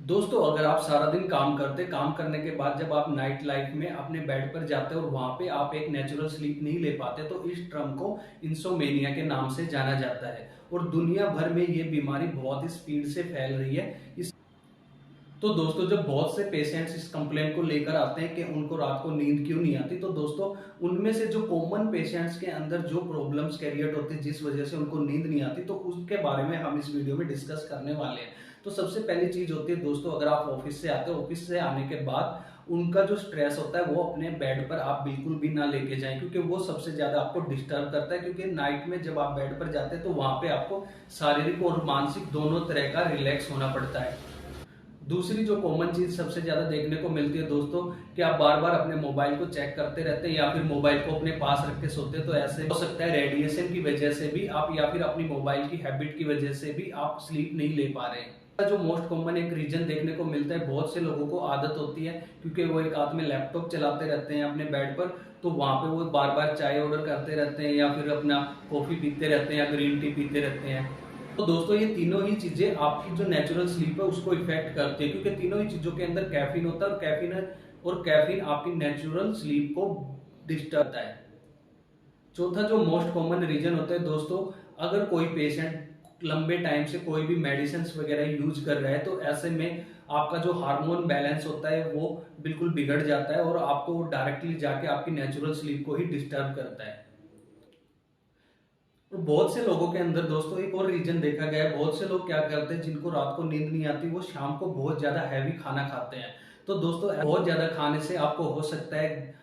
दोस्तों, अगर आप सारा दिन काम करने के बाद जब आप नाइट लाइफ में अपने बेड पर जाते हो और वहां पे आप एक नेचुरल स्लीप नहीं ले पाते, तो इस टर्म को इंसोमेनिया के नाम से जाना जाता है। और दुनिया भर में ये बीमारी बहुत ही स्पीड से फैल रही है। इस तो दोस्तों, जब बहुत से पेशेंट्स इस कंप्लेंट को लेकर आते हैं कि उनको रात को नींद क्यों नहीं आती, तो दोस्तों उनमें से जो कॉमन पेशेंट्स के अंदर जो प्रॉब्लम्स कैरियर होती है जिस वजह से उनको नींद नहीं आती, तो उसके बारे में हम इस वीडियो में डिस्कस करने वाले हैं। तो सबसे पहली चीज होती है दोस्तों, अगर आप ऑफिस से आते हो, ऑफिस से आने के बाद उनका जो स्ट्रेस होता है वो अपने बेड पर आप बिल्कुल भी ना लेके जाएं, क्योंकि वो सबसे ज्यादा आपको डिस्टर्ब करता है। क्योंकि नाइट में जब आप बेड पर जाते हैं तो वहां पे आपको शारीरिक और मानसिक दोनों तरह का रिलैक्स होना पड़ता है। दूसरी जो कॉमन चीज सबसे ज्यादा देखने को मिलती है दोस्तों, कि आप बार बार अपने मोबाइल को चेक करते रहते हैं या फिर मोबाइल को अपने पास रख के सोते हैं। तो ऐसे हो सकता है रेडिएशन की वजह से भी आप, या फिर अपनी मोबाइल की हैबिट की वजह से भी आप स्लीप नहीं ले पा रहे हैं। जो मोस्ट कॉमन एक रीजन देखने को मिलता है, बहुत से लोगों को आदत होती है क्योंकि वो एक हाथ में लैपटॉप चलाते रहते हैं अपने बेड पर, तो वहां पे वो बार बार चाय ऑर्डर करते रहते हैं या फिर अपना कॉफी पीते रहते हैं या ग्रीन टी पीते रहते हैं। तो दोस्तों, ये तीनों ही चीजें आपकी जो नेचुरल स्लीप है उसको इफेक्ट करती है, क्योंकि तीनों ही चीजों के अंदर कैफीन होता है और कैफीन आपकी नेचुरल स्लीप को डिस्टर्ब करता है। चौथा जो मोस्ट कॉमन रीजन होता है दोस्तों, अगर कोई पेशेंट लंबे टाइम से कोई भी मेडिसिन वगैरह यूज कर रहा है, तो ऐसे में आपका जो हार्मोन बैलेंस होता है वो बिल्कुल बिगड़ जाता है और आपको डायरेक्टली जाके आपकी नेचुरल स्लीप को ही डिस्टर्ब करता है। और बहुत से लोगों के अंदर दोस्तों एक और रीजन देखा गया है, बहुत से लोग क्या करते हैं जिनको रात को नींद नहीं आती, वो शाम को बहुत ज्यादा हैवी खाना खाते हैं। तो दोस्तों, बहुत ज्यादा खाने से आपको हो सकता है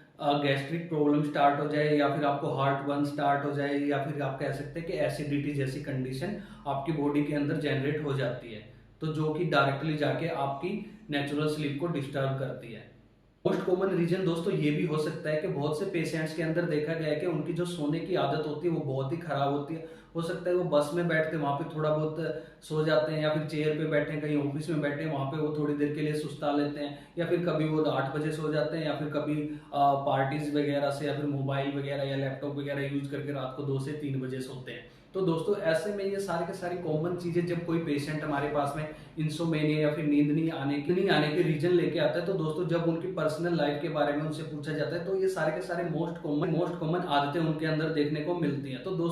गैस्ट्रिक प्रॉब्लम स्टार्ट हो जाए, या फिर आपको हार्ट बर्न स्टार्ट हो जाए, या फिर आप कह सकते हैं कि एसिडिटी जैसी कंडीशन आपकी बॉडी के अंदर जनरेट हो जाती है, तो जो कि डायरेक्टली जाके आपकी नेचुरल स्लीप को डिस्टर्ब करती है। मोस्ट कॉमन रीजन दोस्तों ये भी हो सकता है कि बहुत से पेशेंट्स के अंदर देखा गया है कि उनकी जो सोने की आदत होती है वो बहुत ही खराब होती है। हो सकता है वो बस में बैठते वहां पे थोड़ा बहुत सो जाते हैं, या फिर चेयर पे बैठे हैं, कहीं ऑफिस में बैठे हैं वहां पे वो थोड़ी देर के लिए सुस्ता लेते हैं, या फिर कभी वो 8 बजे सो जाते हैं, या फिर कभी पार्टीज वगैरह से या फिर मोबाइल वगैरह या लैपटॉप वगैरह यूज करके रात को 2 से 3 बजे सोते हैं। तो दोस्तों, ऐसे में ये सारे के सारी कॉमन चीजें, जब कोई पेशेंट हमारे पास में इंसोमेनिया या फिर नींद नहीं आने के रीजन लेके आता है, तो दोस्तों जब उनकी पर्सनल लाइफ के बारे में उनसे पूछा जाता है, तो ये सारे के सारे मोस्ट कॉमन आदतें उनके अंदर देखने को मिलती हैं। तो दोस्तों